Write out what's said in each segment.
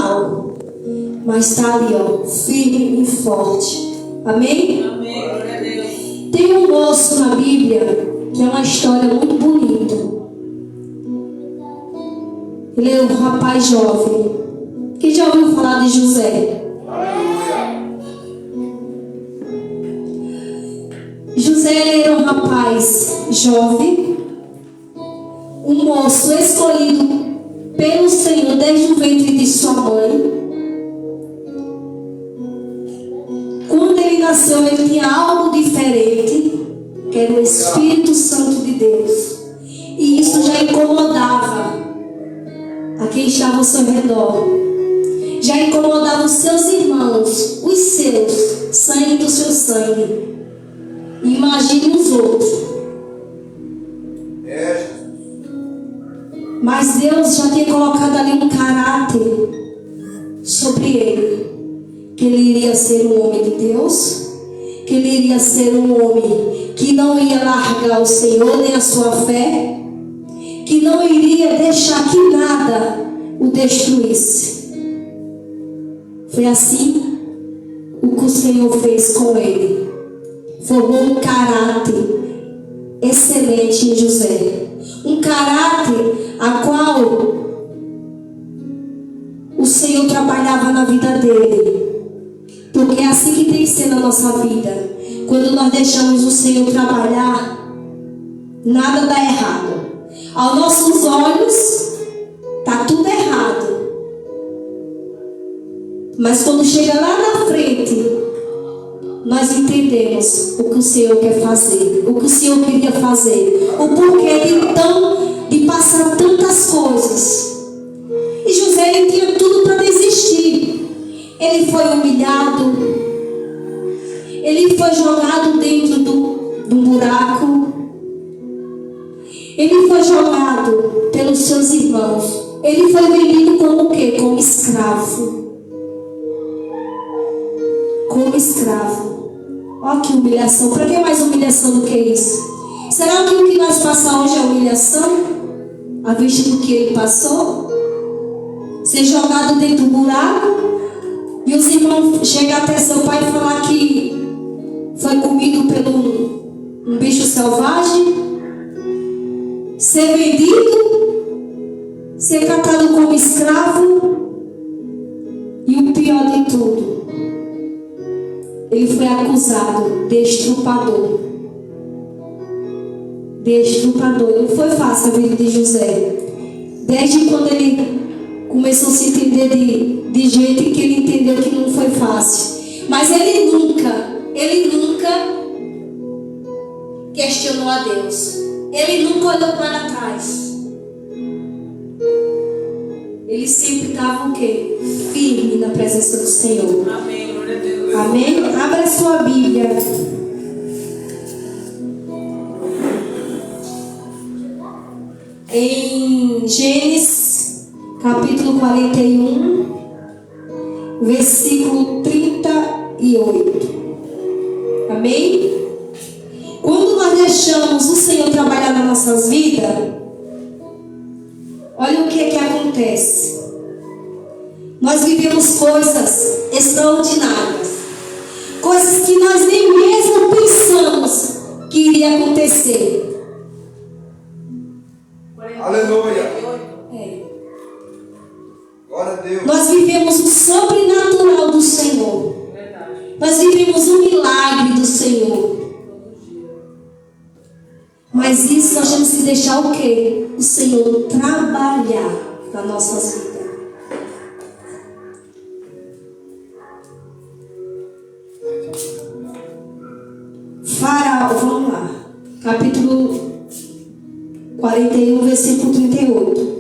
mal, mas está ali, ó, firme e forte. Amém? Amém. Tem um moço na Bíblia que é uma história muito bonita. Ele é um rapaz jovem. Quem já ouviu falar de José? José era um rapaz jovem, um moço escolhido pelo Senhor desde o ventre de sua mãe. Quando ele nasceu, ele tinha algo diferente, que era o Espírito Santo de Deus. E isso já incomodava a quem estava ao seu redor. Já incomodava os seus irmãos, os seus, sangue do seu sangue. Imagine os outros. Mas Deus já tinha colocado ali um caráter sobre ele. Que ele iria ser um homem de Deus. Que ele iria ser um homem que não ia largar o Senhor nem a sua fé. Que não iria deixar que nada o destruísse. Foi assim o que o Senhor fez com ele. Formou um caráter excelente em José. Um caráter a qual o Senhor trabalhava na vida dele. Porque é assim que tem que ser na nossa vida. Quando nós deixamos o Senhor trabalhar, nada dá errado. Aos nossos olhos, está tudo errado. Mas quando chega lá na frente, nós entendemos o que o Senhor quer fazer, o que o Senhor queria fazer, o porquê de passar tantas coisas. E José, ele tinha tudo para desistir. Ele foi humilhado, ele foi jogado dentro do buraco, ele foi jogado pelos seus irmãos, ele foi vendido como o quê? Como escravo. Como escravo. Olha que humilhação. Para que mais humilhação do que isso? Será que o que nós passamos hoje é humilhação? À vista do que ele passou? Ser jogado dentro do buraco e os irmãos chegam até seu pai e falar que foi comido por um bicho selvagem, ser vendido, ser tratado como escravo e o pior de tudo, ele foi acusado de estuprador. Não foi fácil a vida de José. Desde quando ele começou a se entender de gente que ele entendeu que não foi fácil. Mas ele nunca questionou a Deus. Ele nunca olhou para trás. Ele sempre estava o quê? Firme na presença do Senhor. Amém, glória a Deus. Amém? Abra a sua Bíblia. Em Gênesis, capítulo 41, versículo 38. Amém? Quando nós deixamos o Senhor trabalhar nas nossas vidas, olha o que é que acontece. Nós vivemos coisas extraordinárias, coisas que nós nem mesmo pensamos que iria acontecer. Aleluia. É. Glória a Deus. Nós vivemos o sobrenatural do Senhor. Verdade. Nós vivemos o milagre do Senhor. Mas isso nós temos que deixar o quê? O Senhor trabalhar nas nossas vidas. Faraó, vamos lá. Capítulo 41, versículo 38.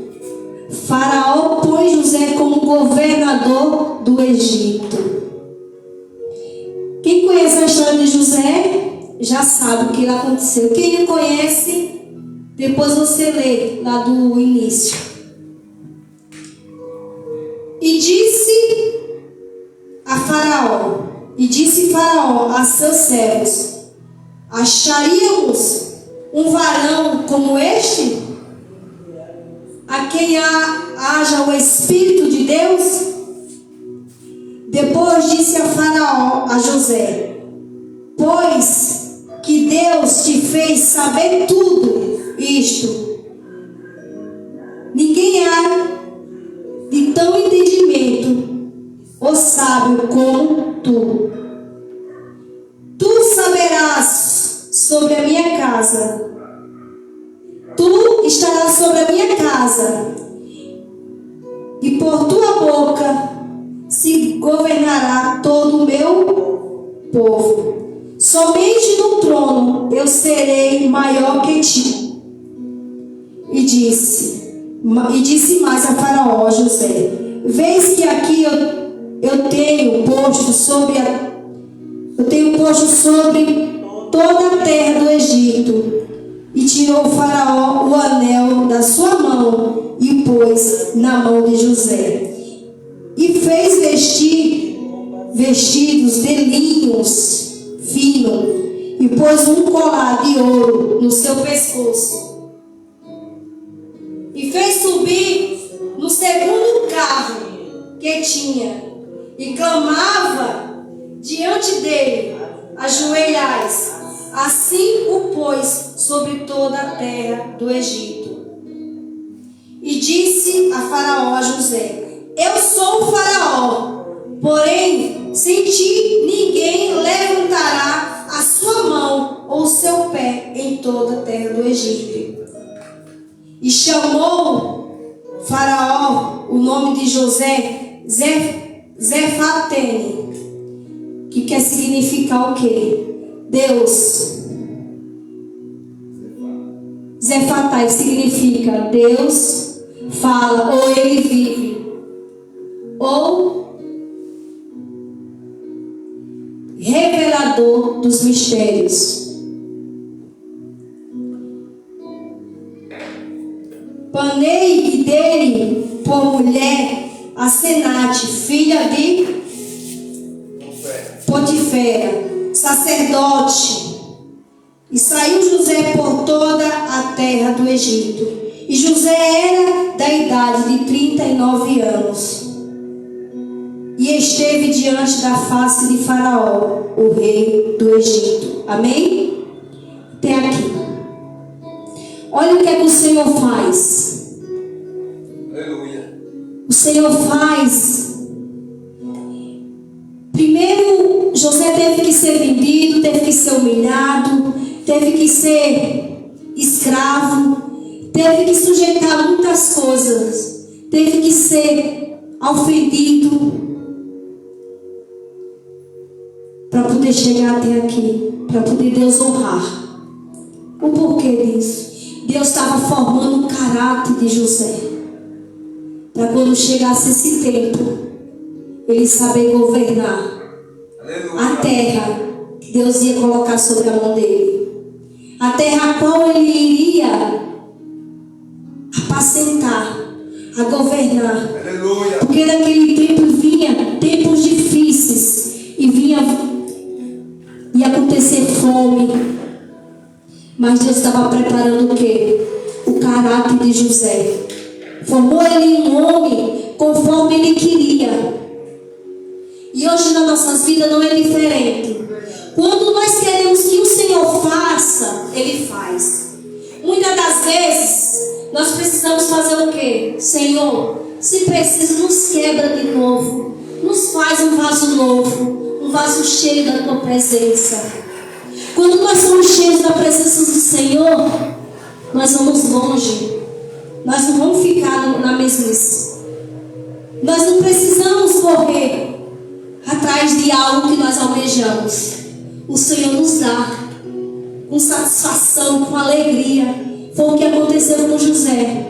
Faraó põe José como governador do Egito. Quem conhece a história de José já sabe o que aconteceu. Quem não conhece, depois você lê lá do início. E disse Faraó a seus servos: acharíamos um varão como este, a quem haja o Espírito de Deus? disse a Faraó, a José: pois que Deus te fez saber tudo isto, ninguém há de tão entendimento ou sábio como tu. Tu saberás sobre a minha casa, tu estarás sobre a minha casa, e por tua boca se governará todo o meu povo. Somente no trono eu serei maior que ti. E disse mais a Faraó, José: vês que aqui eu tenho posto sobre toda a terra do Egito. E tirou o Faraó o anel da sua mão e o pôs na mão de José. E fez vestidos de linhos finos e pôs um colar de ouro no seu pescoço. E fez subir no segundo carro que tinha e clamava diante dele: ajoelhais. Assim o pôs sobre toda a terra do Egito. E disse a Faraó, a José: eu sou o Faraó, porém sem ti ninguém levantará a sua mão ou seu pé em toda a terra do Egito. E chamou Faraó o nome de José Zefatene, que quer significar o quê? Deus. Zefatai significa Deus fala, ou ele vive, ou revelador dos mistérios. Panei dele por mulher a Senate, filha de Potifera, sacerdote. E saiu José por toda a terra do Egito. E José era da idade de 39 anos. E esteve diante da face de Faraó, o rei do Egito. Amém? Até aqui. Olha o que é que o Senhor faz. Aleluia. O Senhor faz. Primeiro, José teve que ser vendido, teve que ser humilhado, teve que ser escravo, teve que sujeitar muitas coisas, teve que ser ofendido para poder chegar até aqui, para poder Deus honrar. O porquê disso? Deus estava formando o caráter de José, para quando chegasse esse tempo, ele saber governar a terra que Deus ia colocar sobre a mão dele. A terra a qual ele iria apacentar, a governar. Aleluia. Porque naquele tempo vinha tempos difíceis e ia acontecer fome. Mas Deus estava preparando o quê? O caráter de José. Formou ele um homem conforme ele queria. E hoje nas nossas vidas não é diferente. Quando nós queremos que o Senhor faça, Ele faz. Muitas das vezes, nós precisamos fazer o quê? Senhor, se precisa, nos quebra de novo. Nos faz um vaso novo, um vaso cheio da Tua presença. Quando nós somos cheios da presença do Senhor, nós vamos longe. Nós não vamos ficar na mesmice. Nós não precisamos correr atrás de algo que nós almejamos. O Senhor nos dá com satisfação, com alegria. Foi o que aconteceu com José.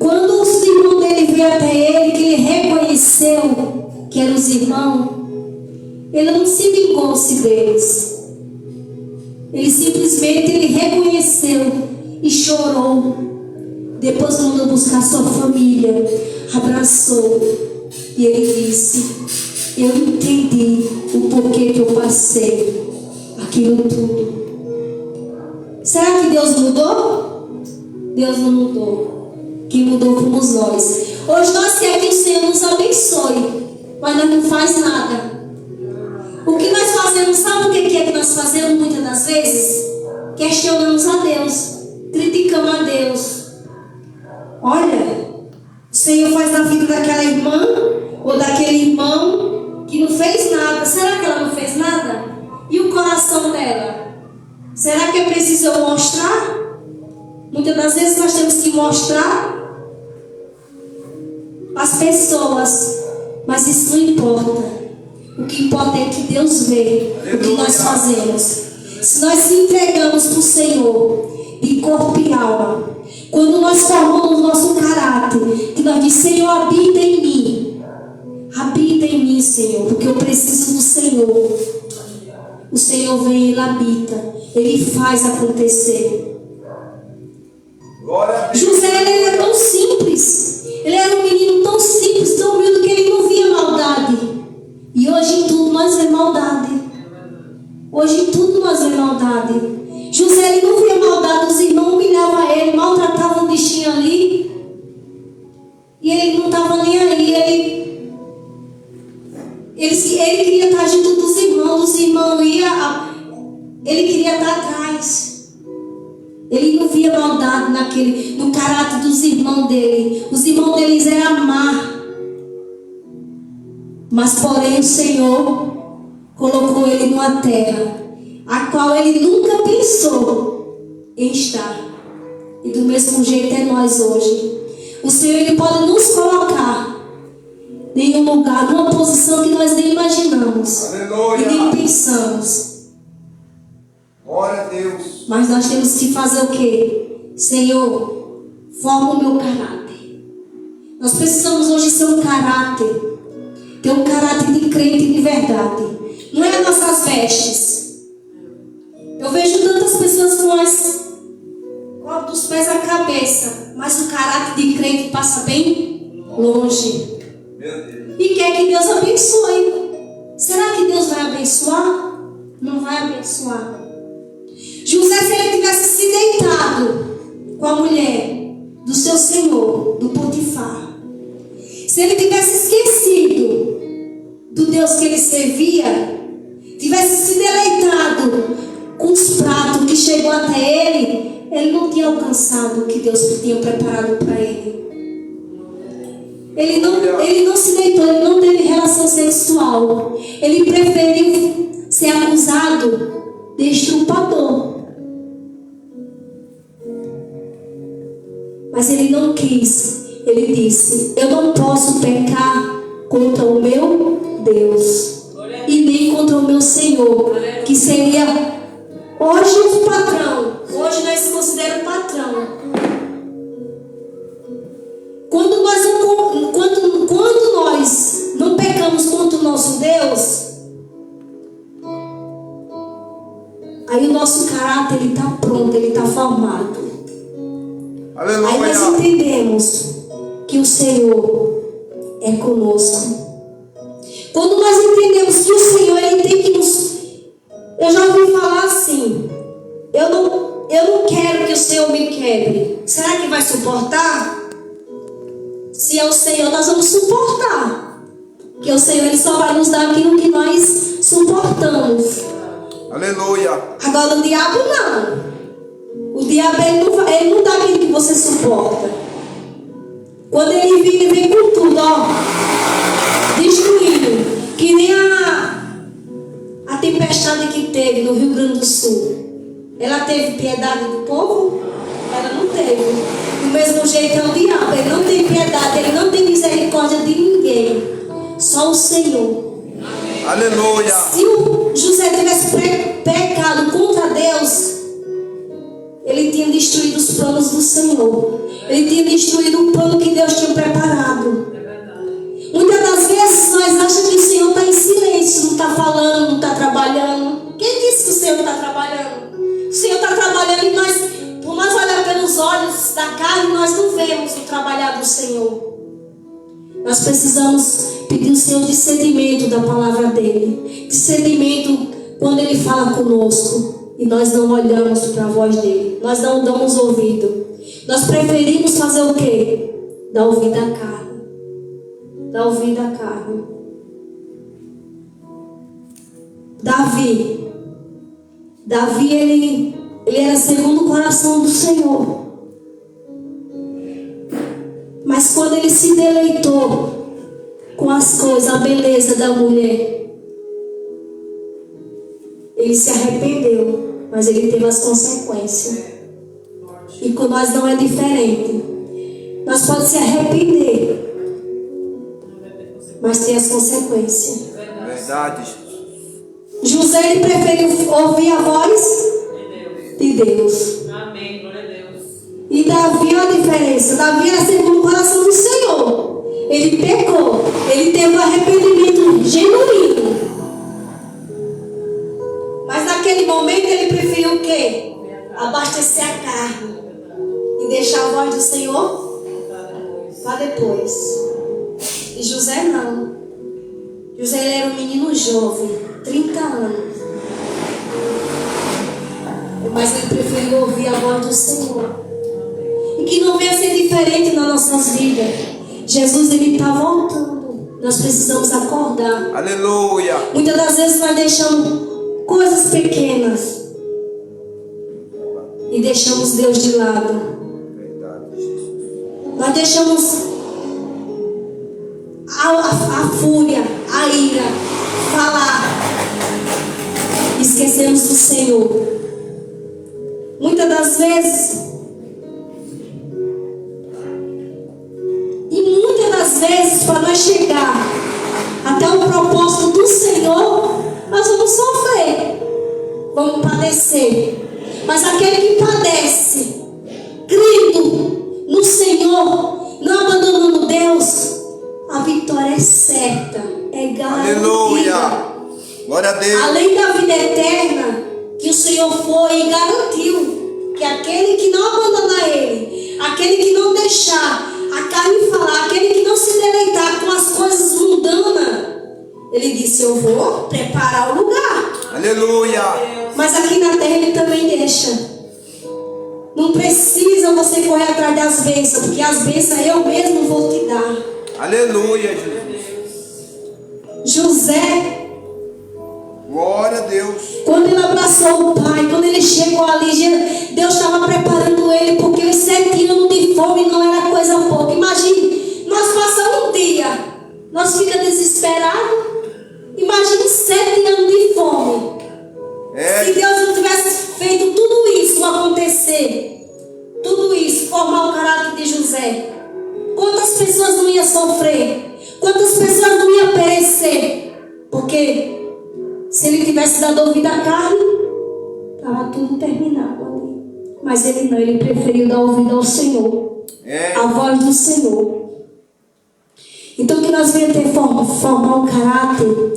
Quando os irmãos dele veio até ele, que ele reconheceu que eram os irmãos, ele não se vingou-se deles. Ele simplesmente reconheceu e chorou. Depois mandou buscar sua família, abraçou e ele disse: eu entendi o porquê que eu passei aquilo tudo. Será que Deus mudou? Deus não mudou. Quem mudou fomos nós. Hoje nós queremos que o Senhor nos abençoe, mas nós não faz nada. O que nós fazemos, sabe o que é que nós fazemos muitas das vezes? Questionamos a Deus, criticamos a Deus. Olha, o Senhor faz na vida daquela irmã ou daquele irmão que não fez nada. Será que ela não fez nada? E o coração dela? Será que é preciso eu mostrar? Muitas das vezes nós temos que mostrar as pessoas, mas isso não importa. O que importa é que Deus vê o que nós fazemos. Se nós se entregamos para o Senhor de corpo e alma, quando nós formamos o nosso caráter, que nós dizemos: Senhor, habita em mim, Senhor, porque eu preciso do Senhor. O Senhor vem, Ele habita, Ele faz acontecer. José, ele era tão simples, ele era um menino tão simples, tão humilde, que ele não via maldade. E hoje em tudo nós vemos maldade. Hoje em tudo nós vemos maldade. José, ele não via maldade, os irmãos humilhavam ele, maltratavam o bichinho ali, e ele não estava nem aí. Ele queria estar junto dos irmãos, os irmãos ele queria estar atrás. Ele não via maldade no caráter dos irmãos dele. Os irmãos deles eram má. Mas porém o Senhor colocou ele numa terra a qual ele nunca pensou em estar. E do mesmo jeito é nós hoje. O Senhor, Ele pode nos colocar em um lugar, numa posição que nós nem imaginamos. Aleluia. E nem pensamos. Glória a Deus. Mas nós temos que fazer o quê? Senhor, forma o meu caráter. Nós precisamos hoje ser um caráter. Ter um caráter de crente de verdade. Não é as nossas vestes. Eu vejo tantas pessoas com as dos pés à cabeça, mas o caráter de crente passa bem longe. Meu Deus. E quer que Deus abençoe. Será que Deus vai abençoar? Não vai abençoar. José, se ele tivesse se deitado com a mulher do seu senhor, do Potifar, se ele tivesse esquecido do Deus que ele servia, tivesse se deleitado com os pratos que chegou até ele não tinha alcançado o que Deus tinha preparado para ele. Ele não se deitou, ele não teve relação sexual. Ele preferiu ser acusado de estuprador. Mas ele não quis. Ele disse: eu não posso pecar contra o meu Deus e nem contra o meu Senhor, que seria hoje o patrão. Hoje nós se consideramos patrão. Quando nós não pecamos contra o nosso Deus, aí o nosso caráter ele está pronto, ele está formado. Aleluia. Aí nós entendemos que o Senhor é conosco. Quando nós entendemos que o Senhor ele tem que nos... Eu já ouvi falar assim: eu não quero que o Senhor me quebre. Será que vai suportar? Se é o Senhor, nós vamos suportar. Porque o Senhor ele só vai nos dar aquilo que nós suportamos. Aleluia. Agora o diabo não. O diabo ele não dá aquilo que você suporta. Quando ele vem com tudo, ó, destruindo. Que nem a tempestade que teve no Rio Grande do Sul. Ela teve piedade do povo? Ela não teve. Do mesmo jeito é o diabo. Ele não tem piedade, ele não tem misericórdia de ninguém. Só o Senhor. Aleluia. Se o José tivesse pecado contra Deus, ele tinha destruído os planos do Senhor. Ele tinha destruído o plano que Deus tinha preparado. Muitas das vezes nós achamos que o Senhor está em silêncio, não está falando, não está trabalhando. Quem disse que o Senhor está trabalhando? O Senhor está trabalhando e nós, por nós olhar pelos olhos da carne, nós não vemos o trabalhar do Senhor. Nós precisamos pedir o Senhor discernimento da palavra dele. Discernimento quando ele fala conosco e nós não olhamos para a voz dele. Nós não damos ouvido. Nós preferimos fazer o quê? Dar ouvido à carne. Dar ouvido à carne. Davi, ele era segundo o coração do Senhor. Mas quando ele se deleitou com as coisas, a beleza da mulher, ele se arrependeu, mas ele teve as consequências. E com nós não é diferente. Nós podemos se arrepender, mas tem as consequências. Verdade. José, ele preferiu ouvir a voz de Deus. Amém, glória a Deus. E Davi, olha a diferença. Davi era segundo o coração do Senhor. Ele pecou. Ele teve um arrependimento genuíno. Mas naquele momento ele preferiu o quê? Abastecer a carne. E deixar a voz do Senhor para depois. E José não. José, ele era um menino jovem, 30 anos. Mas ele preferiu ouvir a voz do Senhor. E que não venha ser diferente nas nossas vidas. Jesus, ele está voltando. Nós precisamos acordar. Aleluia. Muitas das vezes nós deixamos coisas pequenas e deixamos Deus de lado. Verdade, Jesus. Nós deixamos a fúria, a ira, falar. Esquecemos do Senhor. Muitas das vezes, para nós chegar até o propósito do Senhor, nós vamos sofrer, vamos padecer. Mas aquele que padece, crendo no Senhor, não abandonando Deus, a vitória é certa, é garantida. Aleluia. Glória a Deus. Além da vida eterna que o Senhor foi e garantiu, que aquele que não abandonar Ele, aquele que não deixar a carne falar, aquele que não se deleitar com as coisas mundanas, Ele disse: eu vou preparar o lugar. Aleluia. Mas aqui na terra Ele também deixa. Não precisa você correr atrás das bênçãos, porque as bênçãos eu mesmo vou te dar. Aleluia, Jesus. José, Glória a Deus. quando ele abraçou o pai, quando ele chegou ali, Deus estava preparando ele, porque os 7 anos de fome não era coisa pouca. Imagine, nós passamos um dia, nós ficamos desesperados. Imagine 7 anos de fome. Se Deus não tivesse feito tudo isso acontecer, tudo isso, formar o caráter de José, quantas pessoas não iam sofrer? Quantas pessoas não iam perecer? Porque se ele tivesse dado ouvido à carne, estava tudo terminado ali. Mas ele não, ele preferiu dar ouvido ao Senhor, a voz do Senhor. Então que nós venhamos ter formar um caráter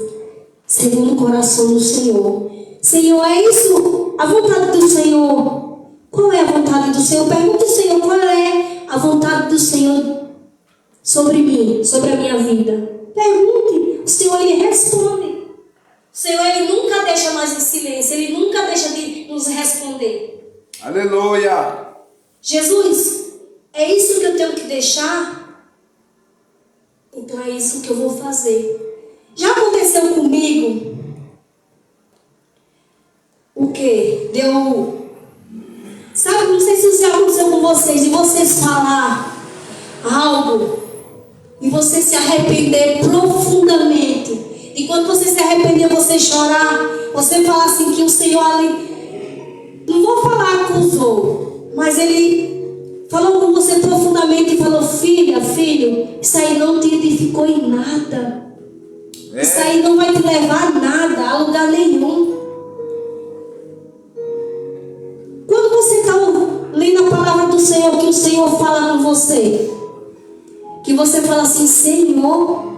segundo o coração do Senhor. Senhor, é isso? A vontade do Senhor. Qual é a vontade do Senhor? Pergunta ao Senhor qual é a vontade do Senhor sobre mim, sobre a minha vida. Pergunte, o Senhor ele responde. O Senhor ele nunca deixa nós em silêncio, Ele nunca deixa de nos responder. Aleluia. Jesus, é isso que eu tenho que deixar? Então é isso que eu vou fazer. Já aconteceu comigo o quê? Sabe, não sei se isso já aconteceu com vocês, de vocês falar algo e você se arrepender profundamente. E quando você se arrepender, você chorar, você falar assim que o Senhor ali, não vou falar acusou, mas Ele falou com você profundamente e falou: filha, filho, isso aí não te edificou em nada. Isso aí não vai te levar a nada, a lugar nenhum. Quando você está lendo a palavra do Senhor, que o Senhor fala com você, que você fala assim: Senhor,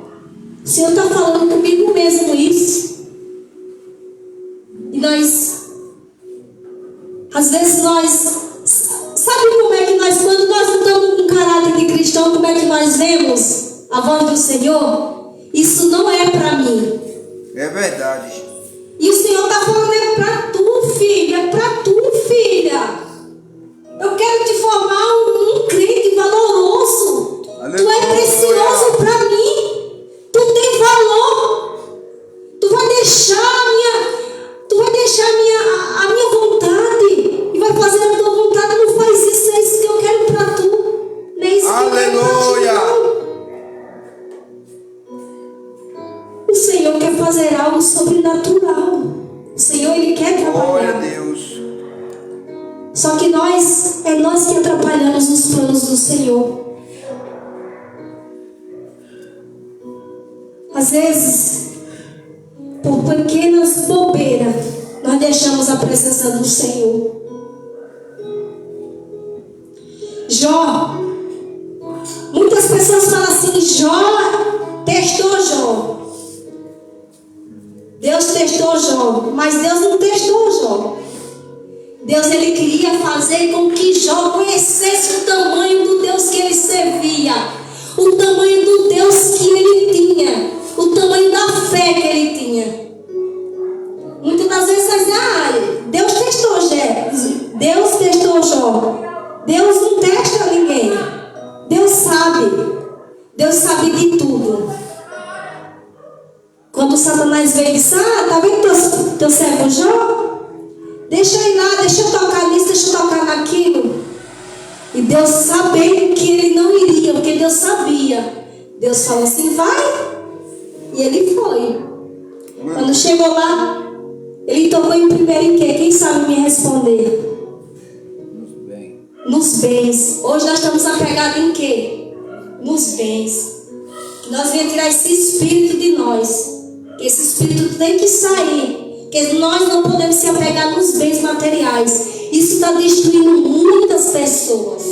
o Senhor está falando comigo mesmo isso. E nós, às vezes sabe como é que nós, quando nós estamos com caráter de cristão, como é que nós vemos a voz do Senhor? Isso não é para mim. É verdade. E o Senhor está falando: é para tu, filha, é para tu, filha. Eu quero te formar um Aleluia. O Senhor quer fazer algo sobrenatural. O Senhor, Ele quer Glória a trabalhar. Deus. Só que nós que atrapalhamos os planos do Senhor. Às vezes, por pequenas bobeiras, nós deixamos a presença do Senhor. Jó, muitas pessoas falam assim: Jó testou Jó. Deus testou Jó, mas Deus não testou Jó. Deus, Ele queria fazer com que Jó conhecesse o tamanho do Deus que ele servia, o tamanho do Deus que ele tinha, o tamanho da fé que ele tinha. Muitas das vezes nós dizem: Deus testou Deus testou Jó. Deus não testa ninguém. Deus sabe de tudo. Quando Satanás veio e disse: tá vendo teu servo Jó? Deixa eu ir lá, deixa eu tocar nisso, deixa eu tocar naquilo. E Deus, sabendo que ele não iria, porque Deus sabia, Deus falou assim: vai. E ele foi. Quando chegou lá, ele tocou em primeiro em quê? Quem sabe me responder? Nos bens. Hoje nós estamos apegados em quê? Nos bens. Nós viemos tirar esse espírito de nós. Esse espírito tem que sair. Porque nós não podemos se apegar nos bens materiais. Isso está destruindo muitas pessoas.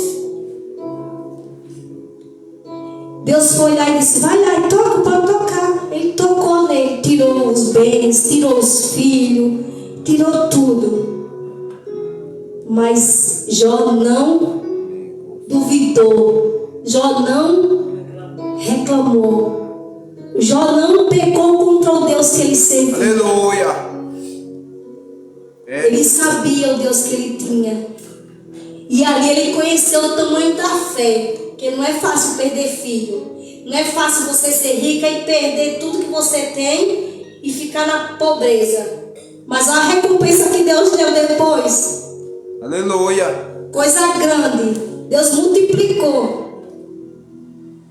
Deus foi lá e disse: vai lá e toca, pode tocar. Ele tocou nele, tirou os bens, tirou os filhos, tirou tudo. Mas Jó não duvidou. Jó não reclamou. Jó não pecou contra o Deus que ele servia. Aleluia. Ele sabia o Deus que ele tinha. E ali ele conheceu o tamanho da fé. Porque não é fácil perder filho. Não é fácil você ser rica e perder tudo que você tem e ficar na pobreza. Mas a recompensa que Deus deu depois. Aleluia. Coisa grande. Deus multiplicou.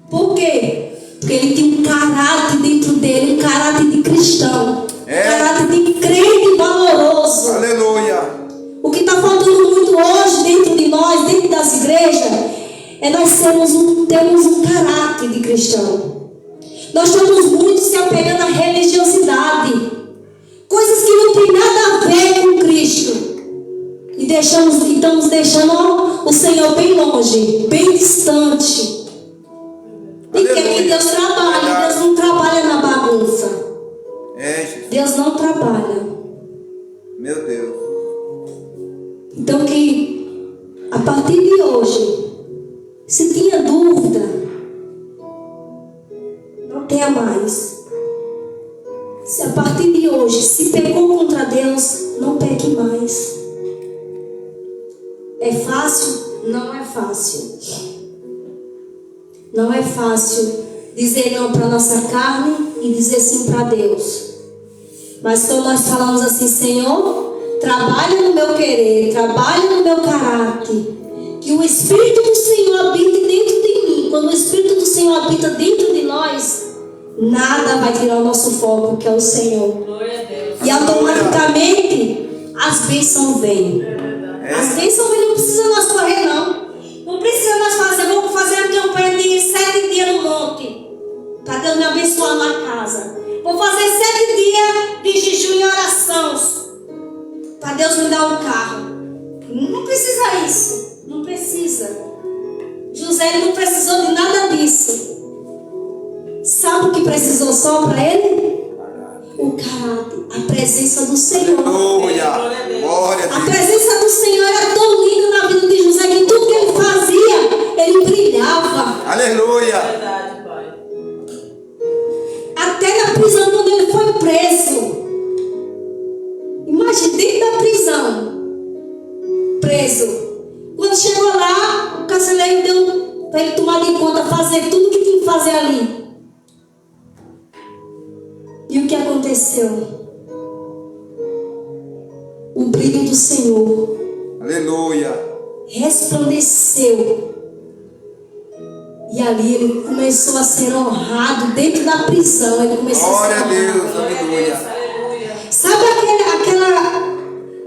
Por quê? Porque ele tinha um caráter dentro dele, um caráter de cristão. Caráter de crente valoroso. Aleluia. O que está faltando muito hoje dentro de nós, dentro das igrejas, é nós temos um caráter de cristão. Nós estamos muito se apegando à religiosidade. Coisas que não tem nada a ver com Cristo. E estamos deixando o Senhor bem longe, bem distante. E quer que Deus trabalhe. Deus não trabalha na bagunça. Deus não trabalha. Meu Deus. Então que a partir de hoje, se tinha dúvida, não tenha mais. Se a partir de hoje se pecou contra Deus, não peque mais. É fácil? Não é fácil. Não é fácil dizer não para nossa carne e dizer sim para Deus. Mas quando nós falamos assim: Senhor, trabalha no meu querer, trabalha no meu caráter, que o Espírito do Senhor habite dentro de mim. Quando o Espírito do Senhor habita dentro de nós, nada vai tirar o nosso foco, que é o Senhor. Glória a Deus. E automaticamente as bênçãos vêm. As bênçãos vêm, não precisa nós correr, não. Não precisa nós fazer. Vamos fazer a campanha de 7 dias no monte, para Deus me abençoar na casa. Vou fazer 7 dias de jejum e oração, para Deus me dar um carro. Não precisa isso. Não precisa. José não precisou de nada disso. Sabe o que precisou só para ele? O caráter, a presença do Senhor. Aleluia. Glória a A Deus. presença do Senhor era tão linda na vida de José que tudo que ele fazia, ele brilhava. Aleluia. Verdade, Pai. Até na prisão, quando ele foi preso. Imagine, dentro da prisão, preso. Quando chegou lá, o carcereiro deu para ele tomar de conta, fazer tudo que tinha que fazer ali. E o que aconteceu? O brilho do Senhor Aleluia. resplandeceu. E ali ele começou a ser honrado dentro da prisão. Ele começou Glória a a ser honrado. Deus, aleluia. Sabe aquela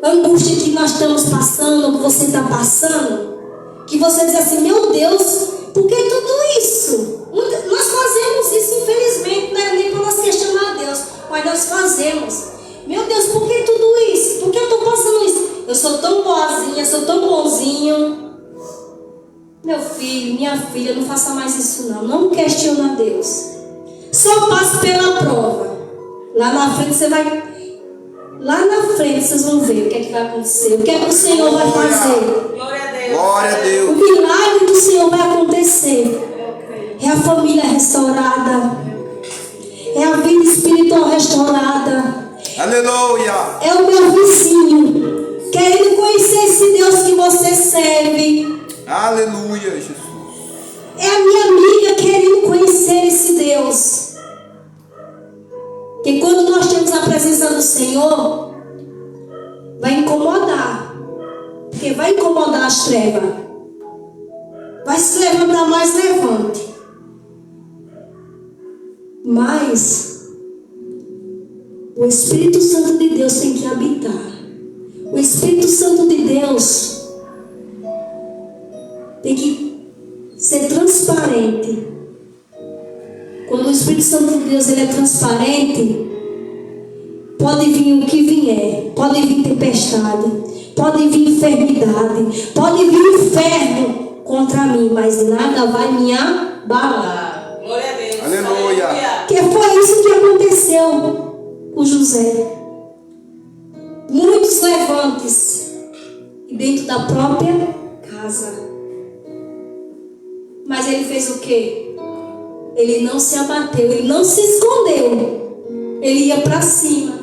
angústia que nós estamos passando, que você está passando? Que você diz assim, meu Deus, por que tudo isso? Nós fazemos isso, infelizmente, não é nem para nós questionar a Deus, mas nós fazemos. Meu Deus, por que tudo isso? Por que eu estou passando isso? Eu sou tão boazinha, sou tão bonzinho. Meu filho, minha filha, não faça mais isso não. Não questiona a Deus. Só passe pela prova. Lá na frente você vai... Lá na frente vocês vão ver o que é que vai acontecer. O que é que o Senhor vai fazer. Glória a Deus. Glória a O Deus. milagre do Senhor vai acontecer. É a família restaurada. É a vida espiritual restaurada. Aleluia. É o meu vizinho querendo conhecer esse Deus que você serve. Aleluia, Jesus. É a minha amiga querendo conhecer esse Deus. Porque quando nós temos a presença do Senhor, vai incomodar. Porque vai incomodar as trevas. Vai se levantar mais, levante. Mas o Espírito Santo de Deus tem que habitar. O Espírito Santo de Deus tem que ser transparente. Quando o Espírito Santo de Deus ele é transparente, pode vir o que vier, pode vir tempestade, pode vir enfermidade, pode vir inferno contra mim, mas nada vai me abalar. Glória a Deus. Aleluia. Que foi isso que aconteceu com José. Muitos levantes e dentro da própria casa. Mas ele fez o quê? Ele não se abateu, ele não se escondeu. Ele ia para cima.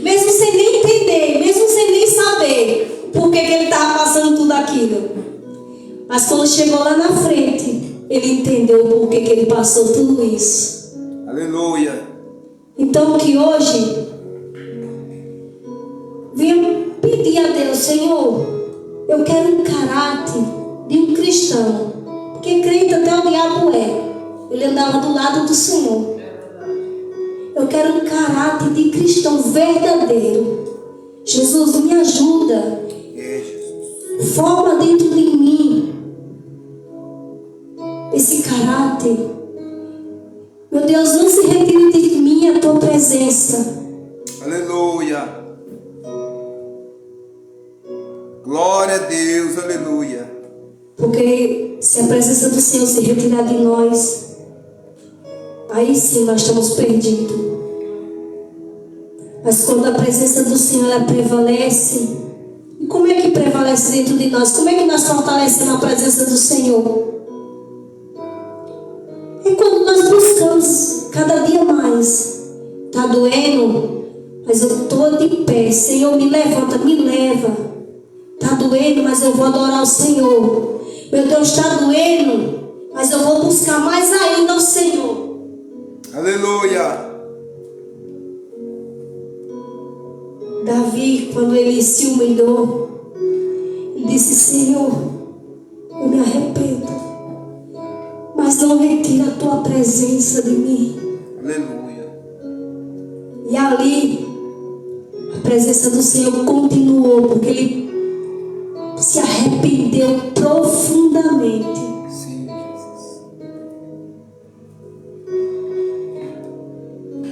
Mesmo sem nem entender, mesmo sem nem saber por que ele estava passando tudo aquilo. Mas quando chegou lá na frente, ele entendeu por que ele passou tudo isso. Aleluia. Então que hoje, venha pedir a Deus, Senhor, eu quero um caráter de um cristão. Porque crente até o diabo é. Ele andava do lado do Senhor. Eu quero um caráter de cristão verdadeiro. Jesus, me ajuda. Forma dentro de mim esse caráter. Meu Deus, não se retire de mim a tua presença. Aleluia. Glória a Deus, aleluia. Porque se a presença do Senhor se retirar de nós, aí sim nós estamos perdidos. Mas quando a presença do Senhor ela prevalece, e como é que prevalece dentro de nós? Como é que nós fortalecemos a presença do Senhor? É quando nós buscamos cada dia mais. Está doendo, mas eu estou de pé. Senhor, me levanta, me leva. Está doendo, mas eu vou adorar o Senhor. Meu Deus, está doendo, mas eu vou buscar mais ainda o Senhor. Aleluia. Davi, quando ele se humilhou, ele disse, Senhor, eu me arrependo, mas não retira a tua presença de mim. Aleluia. E ali, a presença do Senhor continuou, porque ele se arrependeu profundamente. Sim, Jesus.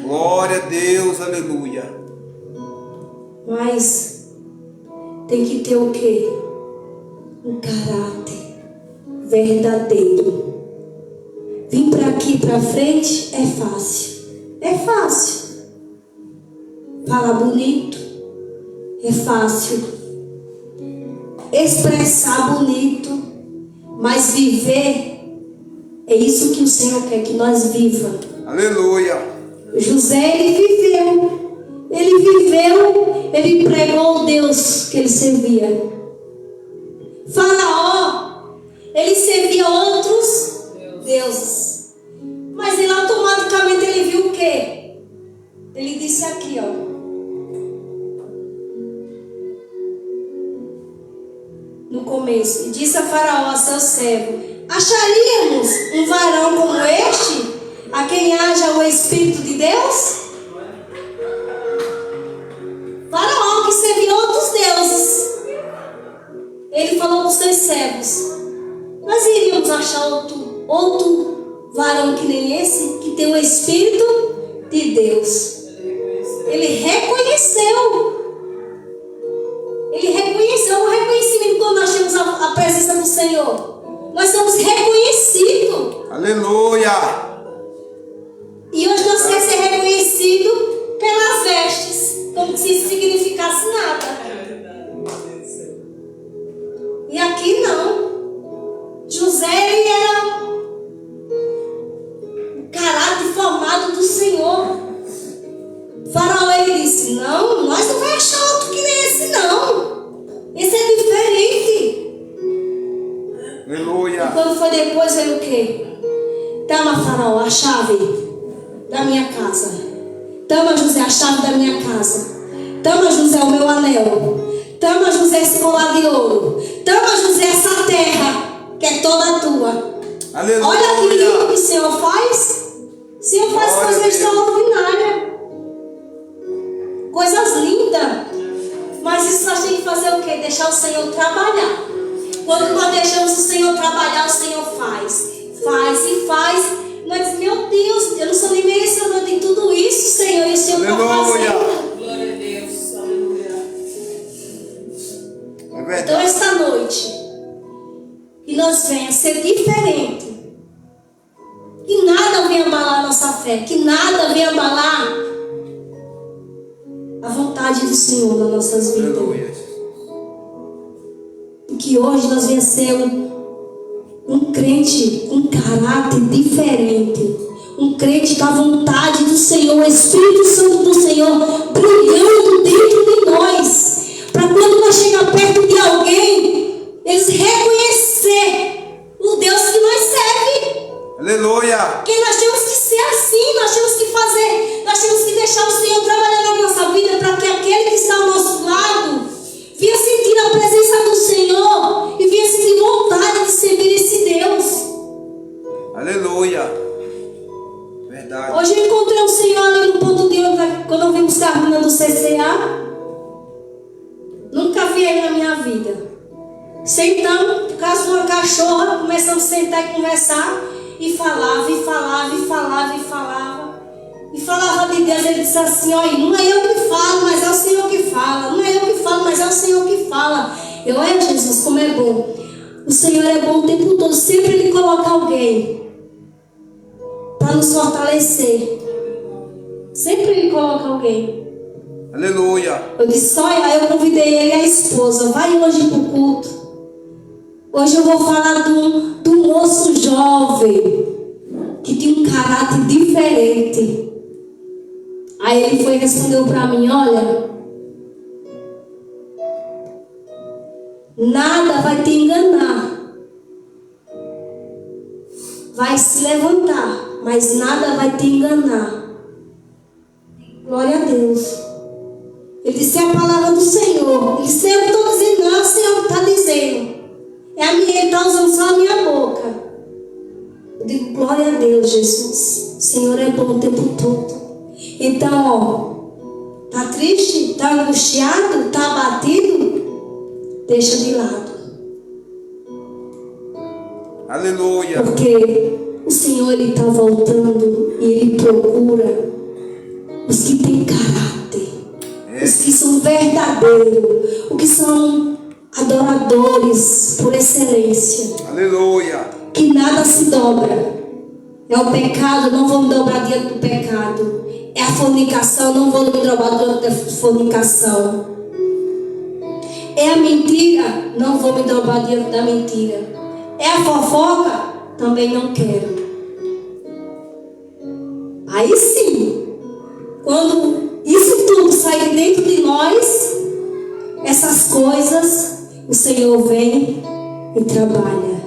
Glória a Deus, aleluia. Mas tem que ter o quê? Um caráter verdadeiro. Vir para aqui, para frente, é fácil. É fácil. Falar bonito, é fácil. Expressar bonito, mas viver, é isso que o Senhor quer que nós viva. Aleluia. José, ele pregou o Deus que ele servia. Faraó, ele servia outros deuses. Mas ele automaticamente ele viu o quê? Ele disse aqui, ó. No começo, e disse a Faraó, a seu servo, Acharíamos um varão como este, a quem haja o Espírito de Deus? Faraó que servia outros deuses. Ele falou para os seus servos: nós iríamos achar outro varão que nem esse, que tem o Espírito de Deus. Ele reconheceu. O reconhecimento quando nós temos a presença do Senhor. Nós somos reconhecidos. Aleluia. E hoje nós queremos ser reconhecidos pelas vestes, como se isso significasse nada. E aqui não. José, ele era o caráter formado do Senhor. Faraó, ele disse: não, nós não vamos achar outro que nem esse, não. Esse é diferente. Aleluia. E quando foi depois, veio o quê? Toma, Faraó, a chave da minha casa. Toma, José, a chave da minha casa. Toma, José, o meu anel. Toma, José, esse colar de ouro. Toma, José, essa terra, que é toda tua. Aleluia. Olha que lindo que o Senhor faz. O Senhor faz coisas extraordinárias. Coisas lindas. Mas isso nós temos que fazer o quê? Deixar o Senhor trabalhar. Quando nós deixamos o Senhor trabalhar, o Senhor faz. Faz e faz. Nós dizemos: meu Deus, eu não sou nem merecedor de tudo isso, Senhor. E o Senhor está fazendo. Glória a Deus. Aleluia. É verdade. Então, esta noite, que nós venha ser diferente. Que nada venha abalar a nossa fé. Que nada venha abalar a vontade do Senhor nas nossas vidas. Aleluia. E que hoje nós venha ser um crente com caráter diferente. Um crente com a vontade do Senhor, o Espírito Santo do Senhor brilhando dentro de nós. Para quando nós chegar perto de alguém, eles reconhecer o Deus que nós serve. Aleluia. Porque nós temos que ser assim, nós temos que fazer, nós temos que deixar o Senhor trabalhar na nossa vida, para que aquele que está ao nosso lado venha sentir a presença do Senhor e venha sentir vontade de servir esse Deus. Aleluia. Verdade. Hoje eu encontrei o Senhor ali no ponto de ônibus, quando eu vim buscar a menina do CCA. Nunca vi ele na minha vida. Sentamos, por causa de uma cachorra, começamos a sentar e conversar. E falava, e falava, e falava, e falava. E falava de Deus. Ele disse assim: olha, não é eu que falo, mas é o Senhor que fala. Não é eu que falo, mas é o Senhor que fala. Eu, olha, Jesus, como é bom. O Senhor é bom o tempo todo. Sempre Ele coloca alguém para nos fortalecer. Sempre Ele coloca alguém. Aleluia. Eu disse: olha, aí eu convidei ele e a esposa: vai hoje para o culto. Hoje eu vou falar do moço jovem que tinha um caráter diferente. Aí ele foi e respondeu para mim: olha, nada vai te enganar. Vai se levantar, mas nada vai te enganar. Glória a Deus. Ele disse: é a palavra do Senhor. Ele disse: eu estou dizendo, não é o Senhor que está dizendo. Ele está usando só a minha boca. Eu digo: glória a Deus, Jesus. O Senhor é bom o tempo todo. Então, ó, tá triste? Tá angustiado? Tá abatido? Deixa de lado. Aleluia. Porque o Senhor, Ele está voltando e Ele procura os que têm caráter. Os que são verdadeiros. Os que são adoradores por excelência. Aleluia. Que nada se dobra. É o pecado, não vou me dobrar diante do pecado. É a fornicação, não vou me dobrar diante da fornicação. É a mentira, não vou me dobrar diante da mentira. É a fofoca, também não quero. Aí sim, quando isso tudo sair dentro de nós, essas coisas, o Senhor vem e trabalha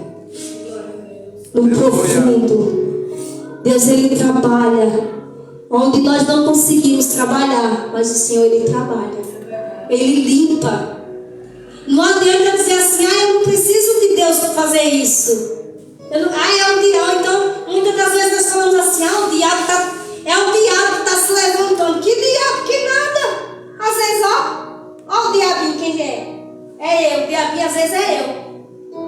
no profundo. Deus, Ele trabalha onde nós não conseguimos trabalhar, mas o Senhor, Ele trabalha. Ele limpa. Não adianta dizer assim: eu não preciso de Deus para fazer isso. É o diabo. Então, muitas das vezes nós falamos assim, o diabo tá, é o diabo que está se levantando. Que diabo? Que nada. Às vezes, ó o diabinho, quem é? É eu, o diabinho às vezes é eu.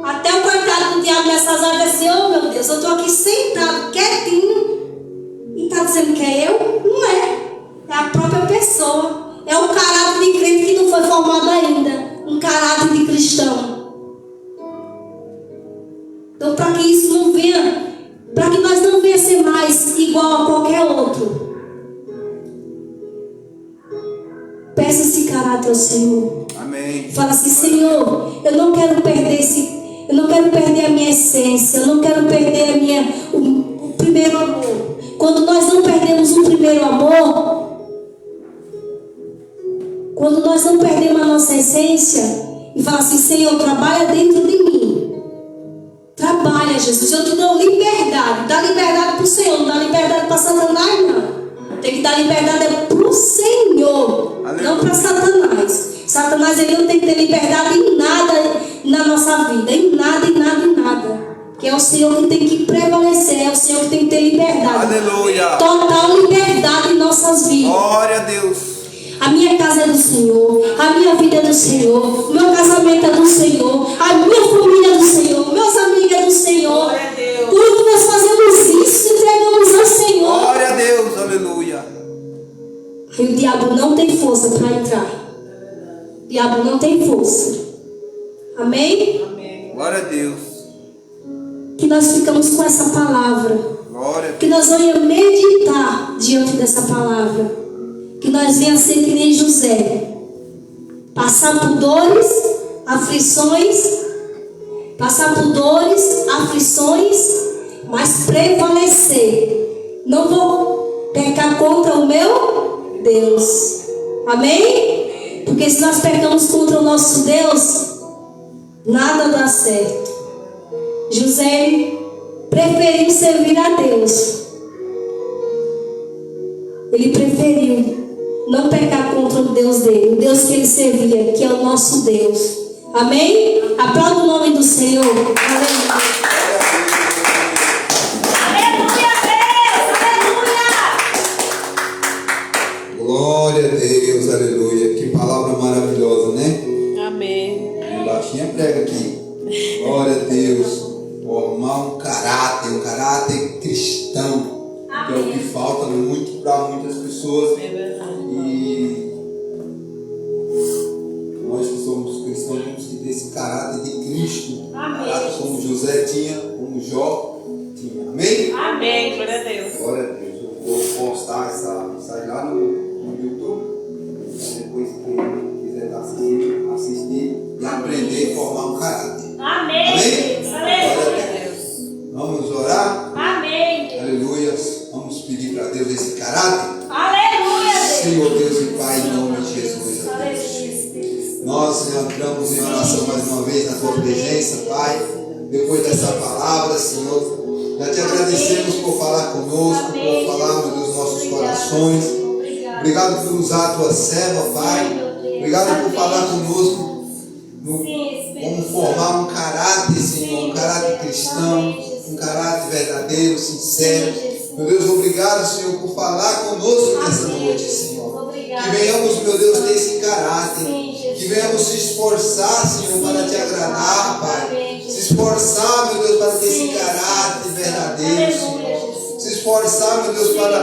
Até o coitado do diabo nessas horas diz assim, oh meu Deus, eu estou aqui sentado, quietinho, e está dizendo que é eu? Não é. É a própria pessoa. É o caráter de crente que não foi formado ainda. Um caráter de cristão. Então, para que isso não venha, para que nós não venha ser mais igual a qualquer outro, peça esse caráter ao Senhor. Amém. Fala assim, Senhor, eu não quero perder a minha essência, eu não quero perder o primeiro amor. Quando nós não perdemos o primeiro amor, quando nós não perdemos a nossa essência, e fala assim, Senhor, trabalha dentro de mim. Trabalha, Jesus. Eu te dou liberdade. Dá liberdade para o Senhor. Não dá liberdade para Satanás, não. Tem que dar liberdade para o Senhor. Aleluia. Não para Satanás. Satanás, ele não tem que ter liberdade em nada na nossa vida. Em nada, em nada, em nada. Que é o Senhor que tem que prevalecer. É o Senhor que tem que ter liberdade. Aleluia. Total liberdade em nossas vidas. Glória a Deus. A minha casa é do Senhor, a minha vida é do Senhor, meu casamento é do Senhor, a minha família é do Senhor, meus amigos é do Senhor. Tudo que nós fazemos isso, entregamos ao Senhor. Glória a Deus, aleluia. E o diabo não tem força para entrar. O diabo não tem força. Amém? Amém. Glória a Deus. Que nós ficamos com essa palavra. Glória a Deus. Que nós vamos meditar diante dessa palavra. Que nós venhamos ser que nem José, passar por dores, aflições, mas prevalecer. Não vou pecar contra o meu Deus. Amém? Porque se nós pecamos contra o nosso Deus, nada dá certo. José preferiu servir a Deus. Ele preferiu não pecar contra o Deus dele, o Deus que ele servia, que é o nosso Deus. Amém? Aplauda o nome do Senhor. Aleluia. Aleluia, Deus, aleluia. Glória a Deus, aleluia. Que palavra maravilhosa, né? Amém. A baixinha prega aqui. Glória a Deus. Formar um caráter cristão. Que é o que falta muito para muitas pessoas. É verdade. E nós que somos cristãos temos que ter esse caráter de Cristo. Caráter como José tinha, como Jó tinha. Amém? Amém. Glória a Deus. Glória a Deus. Eu vou postar essa mensagem lá no YouTube. Depois quem quiser assistir e aprender a formar um caráter. Amém. Amém? Deus. Glória a Aleluia. Deus. Vamos orar? Amém. Aleluia. Vamos pedir para Deus esse caráter. Aleluia, Deus. Senhor Deus e Pai, em nome de Jesus. Aleluia. Nós entramos em oração mais uma vez na Tua presença, Pai. Depois dessa palavra, Senhor, já te agradecemos por falar conosco, por falar, meu Deus, nossos corações. Obrigado por usar a Tua serva, Pai. Obrigado por falar conosco, como formar um caráter, Senhor, um caráter cristão, um caráter verdadeiro, sincero. Meu Deus, obrigado, Senhor, por falar conosco nessa noite, Senhor. Que venhamos, meu Deus, ter esse caráter. Que venhamos se esforçar, Senhor, para te agradar, Pai. Se esforçar, meu Deus, para ter esse caráter verdadeiro, Senhor. Se esforçar, meu Deus, para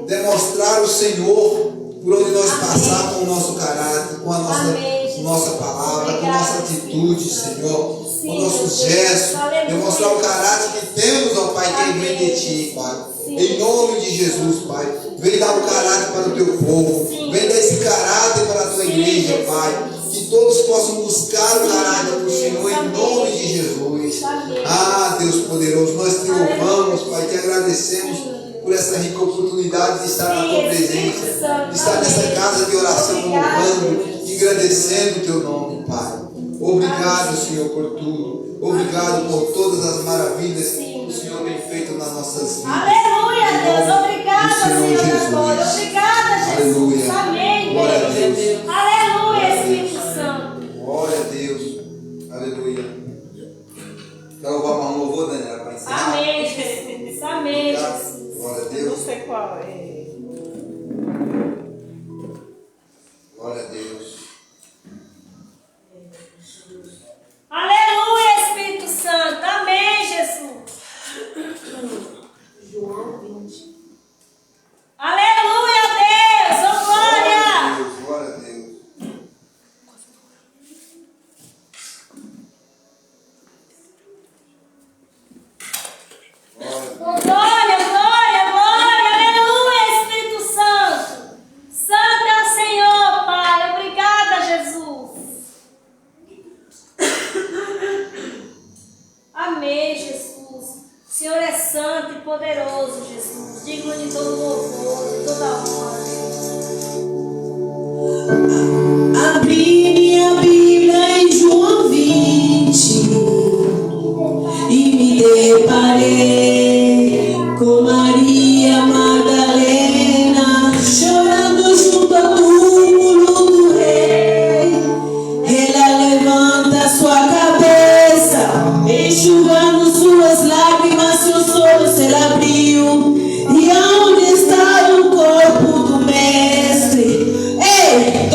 demonstrar o Senhor por onde nós passar com o nosso caráter, com a nossa palavra, com a nossa atitude, Senhor. Com nossos gestos. Demonstrar o caráter que temos, ó Pai, que vem de Ti, Pai. Em nome de Jesus, Pai. Vem dar o caráter para o Teu povo. Vem dar esse caráter para a Tua igreja, Pai. Que todos possam buscar o caráter do Senhor em nome de Jesus. Ah, Deus poderoso, nós te louvamos, Pai, te agradecemos por essa rica oportunidade de estar na Tua presença, de estar nessa casa de oração louvando, engrandecendo o Teu nome, Pai. Obrigado, Senhor, por tudo. Obrigado por todas as maravilhas que o Senhor tem feito nas nossas vidas. Aleluia, Deus. Obrigada, Senhor da glória. Obrigada, Jesus. Aleluia. Amém, Glória a Deus. Deus. Aleluia, Espírito Santo. Glória a Deus. Aleluia. Quer louvar um louvor, Daniela? Glória a Não Deus. sei qual é. Glória a Deus. Aleluia, Espírito Santo. Amém, Jesus. Aleluia, Deus. Oh, glória. Glória a Deus. Oh, glória, glória, glória. Aleluia, Espírito Santo. Santo é o Senhor, Pai. Obrigada, Jesus. Amém, Jesus. O Senhor é santo e poderoso, Jesus. Digno de todo louvor, de toda honra. Abri minha Bíblia em João 20 e me deparei com Maria Madalena chorando junto ao túmulo do rei. Ela levanta sua cabeça, enxugando suas lágrimas, seus olhos se abriu. E aonde está o corpo do mestre? Ei,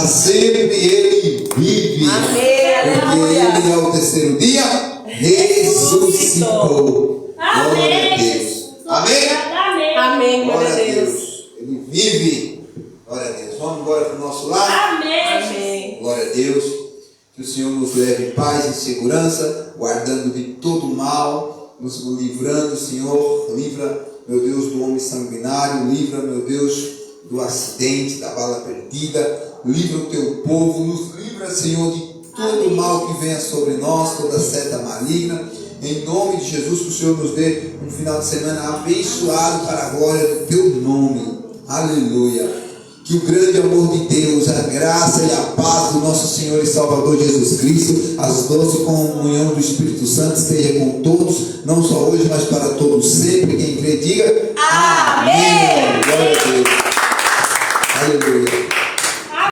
para sempre ele vive. Amém, Porque aleluia. ele ao terceiro dia ressuscitou. Glória a Deus. Amém? Amém. Amém, Glória glória a Deus. Ele vive. Glória a Deus. Vamos agora para o nosso lar. Amém. Amém. Glória a Deus. Que o Senhor nos leve em paz e segurança, guardando de todo mal, nos livrando, Senhor. Livra, meu Deus, do homem sanguinário. Livra, meu Deus, do acidente, da bala perdida. Livra o teu povo. Nos livra, Senhor, de todo mal que venha sobre nós, toda seta maligna. Em nome de Jesus, que o Senhor nos dê um final de semana abençoado para a glória do teu nome. Aleluia. Que o grande amor de Deus, a graça e a paz do nosso Senhor e Salvador Jesus Cristo, as doce comunhão do Espírito Santo esteja com todos, não só hoje, mas para todos sempre. Quem crê, diga amém. Glória a Deus.